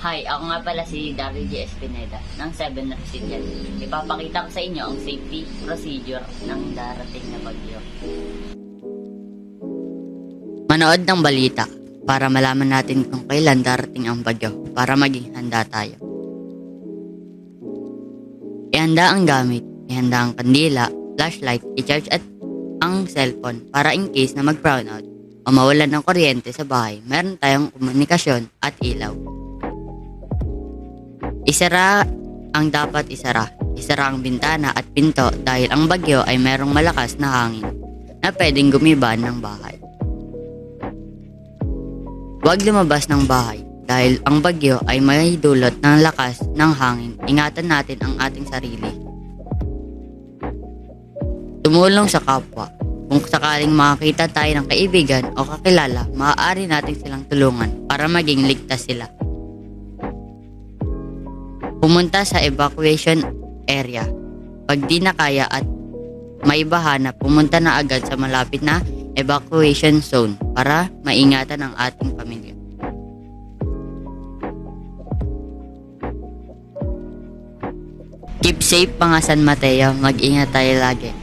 Hi, ako nga pala si Daryl J. Espineda ng 7 Resilient. Ipapakita ko sa inyo ang safety procedure ng darating na bagyo. Manood ng balita para malaman natin kung kailan darating ang bagyo para maging handa tayo. Ihanda ang gamit, ihanda ang kandila, flashlight, i-charge at ang cellphone para in case na mag-brownout o mawalan ng kuryente sa bahay, meron tayong komunikasyon at ilaw. Isara ang dapat isara. Isara ang bintana at pinto dahil ang bagyo ay merong malakas na hangin na pwedeng gumiba ng bahay. Huwag lumabas ng bahay dahil ang bagyo ay may dulot ng lakas ng hangin. Ingatan natin ang ating sarili. Tumulong sa kapwa. Kung sakaling makakita tayo ng kaibigan o kakilala, maaari natin silang tulungan para maging ligtas sila. Pumunta sa evacuation area. Pag di na kaya at may baha na, pumunta na agad sa malapit na evacuation zone para maingatan ang ating pamilya. Keep safe mga San Mateo, mag-ingat tayo lagi.